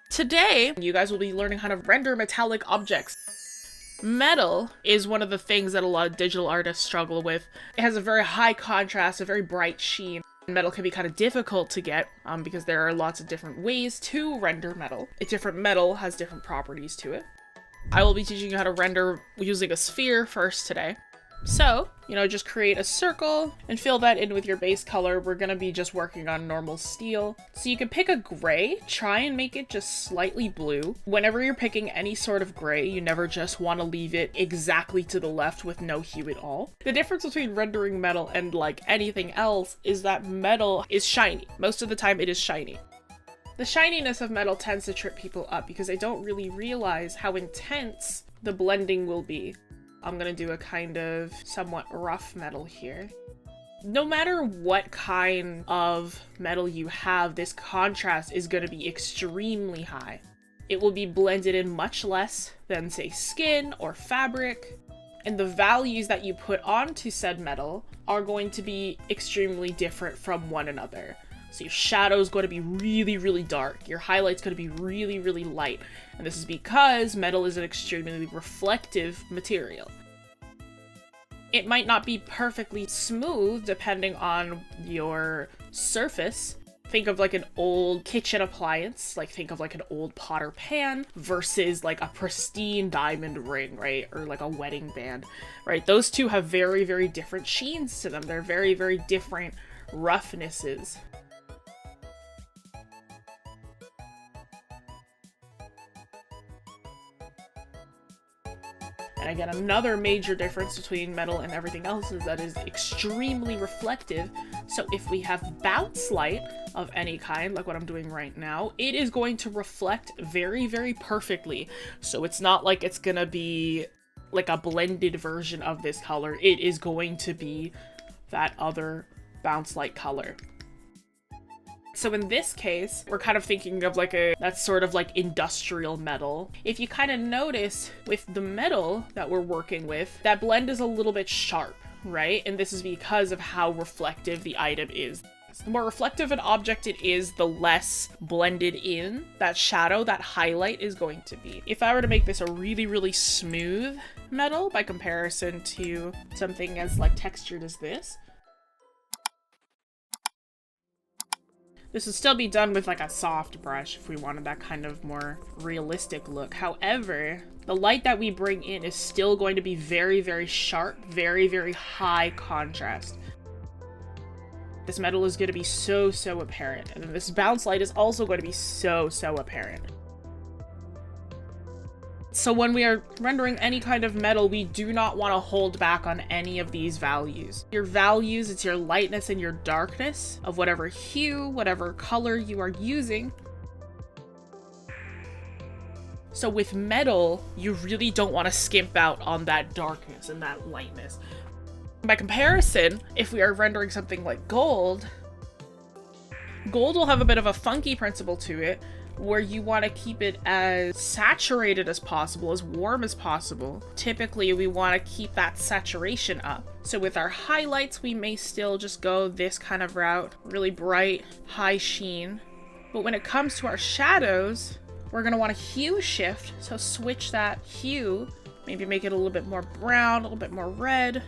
Today, you guys will be learning how to render metallic objects. Metal is one of the things that a lot of digital artists struggle with. It has a very high contrast, a very bright sheen. Metal can be kind of difficult to get because there are lots of different ways to render metal. A different metal has different properties to it. I will be teaching you how to render using a sphere first today. So, just create a circle and fill that in with your base color. We're gonna be just working on normal steel. So you can pick a gray, try and make it just slightly blue. Whenever you're picking any sort of gray, you never just want to leave it exactly to the left with no hue at all. The difference between rendering metal and like anything else is that metal is shiny. Most of the time it is shiny. The shininess of metal tends to trip people up because they don't really realize how intense the blending will be. I'm gonna do a kind of somewhat rough metal here. No matter what kind of metal you have, this contrast is gonna be extremely high. It will be blended in much less than, say, skin or fabric, and the values that you put onto said metal are going to be extremely different from one another. So your shadow is going to be really, really dark. Your highlight's going to be really, really light. And this is because metal is an extremely reflective material. It might not be perfectly smooth depending on your surface. Think of like an old kitchen appliance, like think of like an old Potter pan versus like a pristine diamond ring, right? Or like a wedding band, right? Those two have very, very different sheens to them. They're very, very different roughnesses. And again, another major difference between metal and everything else is that it is extremely reflective. So if we have bounce light of any kind, like what I'm doing right now, it is going to reflect very, very perfectly. So it's not like it's gonna be like a blended version of this color. It is going to be that other bounce light color. So in this case, we're kind of thinking of like that's sort of like industrial metal. If you kind of notice with the metal that we're working with, that blend is a little bit sharp, right? And this is because of how reflective the item is. The more reflective an object it is, the less blended in that shadow, that highlight is going to be. If I were to make this a really, really smooth metal by comparison to something as like textured as this would still be done with like a soft brush if we wanted that kind of more realistic look. However, the light that we bring in is still going to be very, very sharp, very, very high contrast. This metal is going to be so, so apparent. And then this bounce light is also going to be so, so apparent. So when we are rendering any kind of metal, we do not want to hold back on any of these values. Your values, it's your lightness and your darkness of whatever hue, whatever color you are using. So with metal, you really don't want to skimp out on that darkness and that lightness. By comparison, if we are rendering something like gold, gold will have a bit of a funky principle to it, where you want to keep it as saturated as possible, as warm as possible. Typically, we want to keep that saturation up. So with our highlights, we may still just go this kind of route, really bright, high sheen. But when it comes to our shadows, we're going to want to hue shift. So switch that hue, maybe make it a little bit more brown, a little bit more red.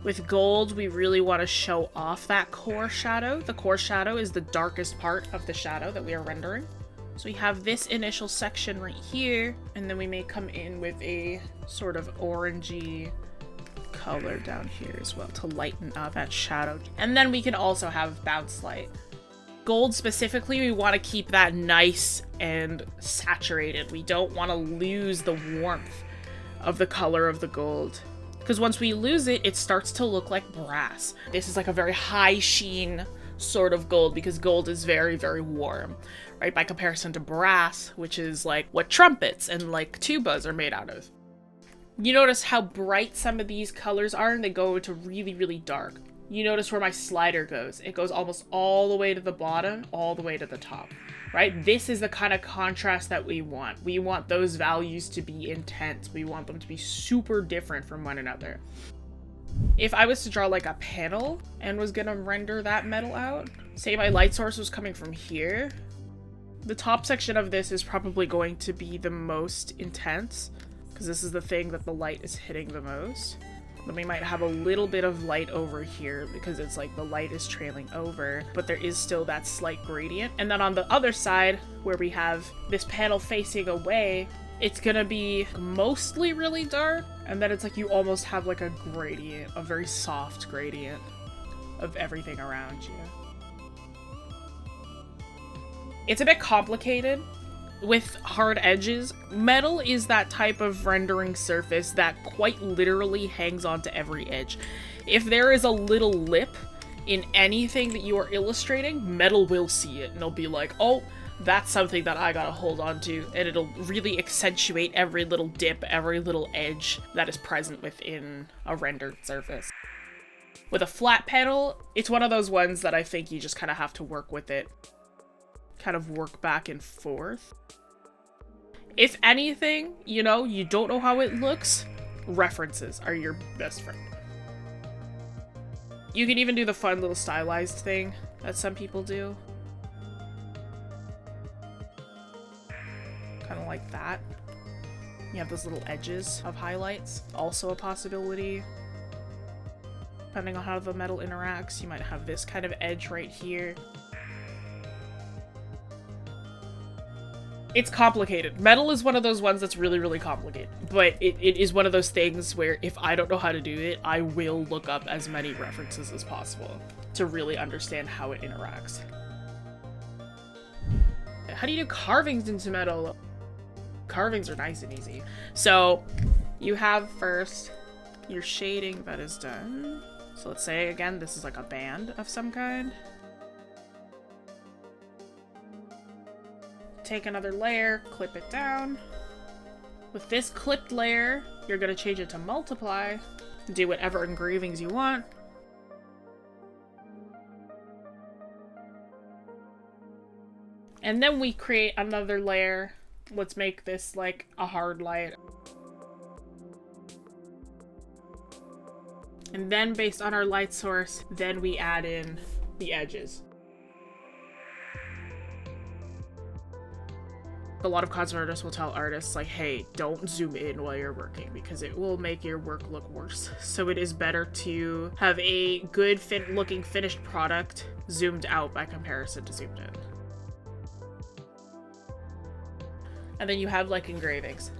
With gold, we really want to show off that core shadow. The core shadow is the darkest part of the shadow that we are rendering. So we have this initial section right here, and then we may come in with a sort of orangey color down here as well to lighten up that shadow. And then we can also have bounce light. Gold specifically, we want to keep that nice and saturated. We don't want to lose the warmth of the color of the gold, because once we lose it, it starts to look like brass. This is like a very high sheen sort of gold because gold is very, very warm, right? By comparison to brass, which is like what trumpets and like tubas are made out of. You notice how bright some of these colors are and they go into really, really dark. You notice where my slider goes. It goes almost all the way to the bottom, all the way to the top, right? This is the kind of contrast that we want. We want those values to be intense. We want them to be super different from one another. If I was to draw like a panel and was gonna render that metal out, say my light source was coming from here, The top section of this is probably going to be the most intense, because this is the thing that the light is hitting the most. Then we might have a little bit of light over here because it's like the light is trailing over, but there is still that slight gradient. And then on the other side, where we have this panel facing away, it's gonna be mostly really dark, and then it's like you almost have like a gradient, a very soft gradient of everything around you. It's a bit complicated with hard edges. Metal is that type of rendering surface that quite literally hangs onto every edge. If there is a little lip in anything that you are illustrating, metal will see it and it'll be like, oh, that's something that I gotta hold on to, and it'll really accentuate every little dip, every little edge that is present within a rendered surface. With a flat panel, it's one of those ones that I think you just kind of have to work with it. Kind of work back and forth. If anything, you know, you don't know how it looks, references are your best friend. You can even do the fun little stylized thing that some people do. Kind of like that. You have those little edges of highlights, also a possibility. Depending on how the metal interacts, you might have this kind of edge right here. It's complicated. Metal is one of those ones that's really, really complicated. But it is one of those things where if I don't know how to do it, I will look up as many references as possible to really understand how it interacts. How do you do carvings into metal? Carvings are nice and easy. So you have first your shading that is done. So let's say, again, this is like a band of some kind. Take another layer, clip it down. With this clipped layer, you're going to change it to multiply. Do whatever engravings you want. And then we create another layer. Let's make this like a hard light. And then based on our light source, then we add in the edges. A lot of concept artists will tell artists like, hey, don't zoom in while you're working because it will make your work look worse. So it is better to have a good looking finished product zoomed out by comparison to zoomed in. And then you have like engravings.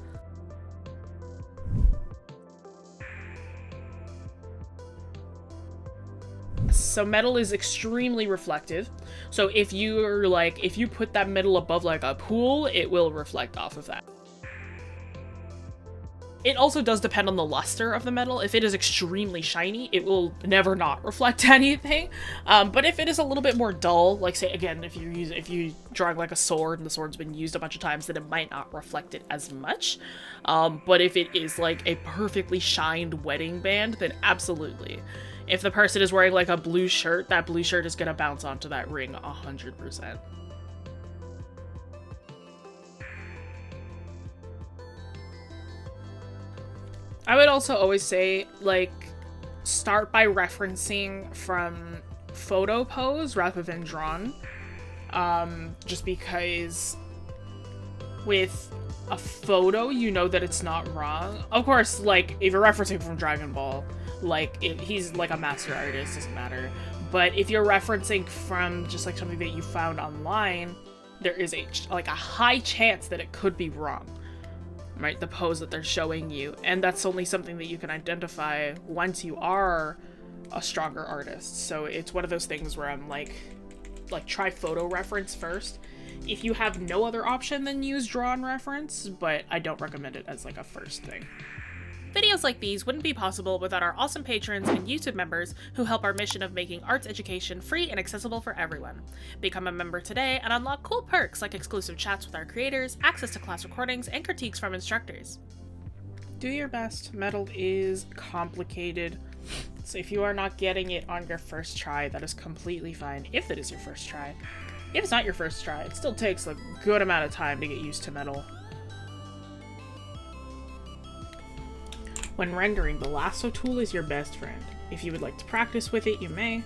So metal is extremely reflective. So if you put that metal above like a pool, it will reflect off of that. It also does depend on the luster of the metal. If it is extremely shiny, it will never not reflect anything. But if it is a little bit more dull, like say again, if you're drawing like a sword and the sword's been used a bunch of times, then it might not reflect it as much. But if it is like a perfectly shined wedding band, then absolutely. If the person is wearing like a blue shirt, that blue shirt is gonna bounce onto that ring 100%. I would also always say, like, start by referencing from photo pose rather than drawn. Just because with a photo, you know that it's not wrong. Of course, like, if you're referencing from Dragon Ball, like, he's like a master artist, doesn't matter. But if you're referencing from just like something that you found online, there is a high chance that it could be wrong, right? The pose that they're showing you. And that's only something that you can identify once you are a stronger artist. So it's one of those things where I'm like try photo reference first. If you have no other option, then use drawn reference, but I don't recommend it as like a first thing. Videos like these wouldn't be possible without our awesome patrons and YouTube members who help our mission of making arts education free and accessible for everyone. Become a member today and unlock cool perks like exclusive chats with our creators, access to class recordings, and critiques from instructors. Do your best. Metal is complicated, so if you are not getting it on your first try, that is completely fine if it is your first try. If it's not your first try, it still takes a good amount of time to get used to metal. When rendering, the lasso tool is your best friend. If you would like to practice with it, you may.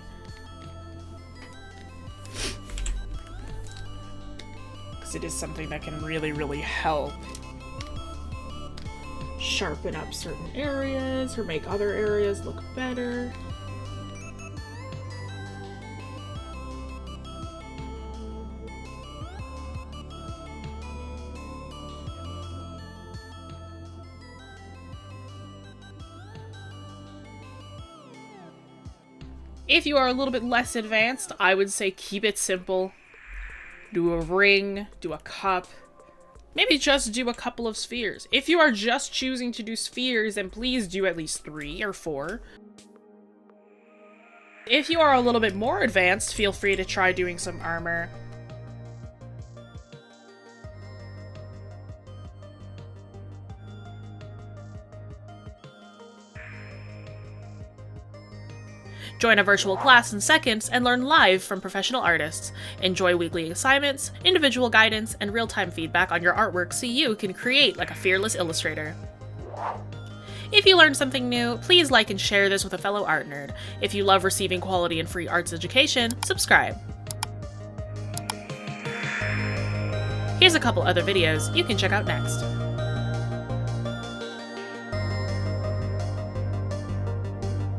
because it is something that can really, really help sharpen up certain areas or make other areas look better. If you are a little bit less advanced, I would say keep it simple. Do a ring, do a cup, maybe just do a couple of spheres. If you are just choosing to do spheres, then please do at least 3 or 4. If you are a little bit more advanced, feel free to try doing some armor. Join a virtual class in seconds and learn live from professional artists. Enjoy weekly assignments, individual guidance, and real-time feedback on your artwork so you can create like a fearless illustrator. If you learned something new, please like and share this with a fellow art nerd. If you love receiving quality and free arts education, subscribe. Here's a couple other videos you can check out next.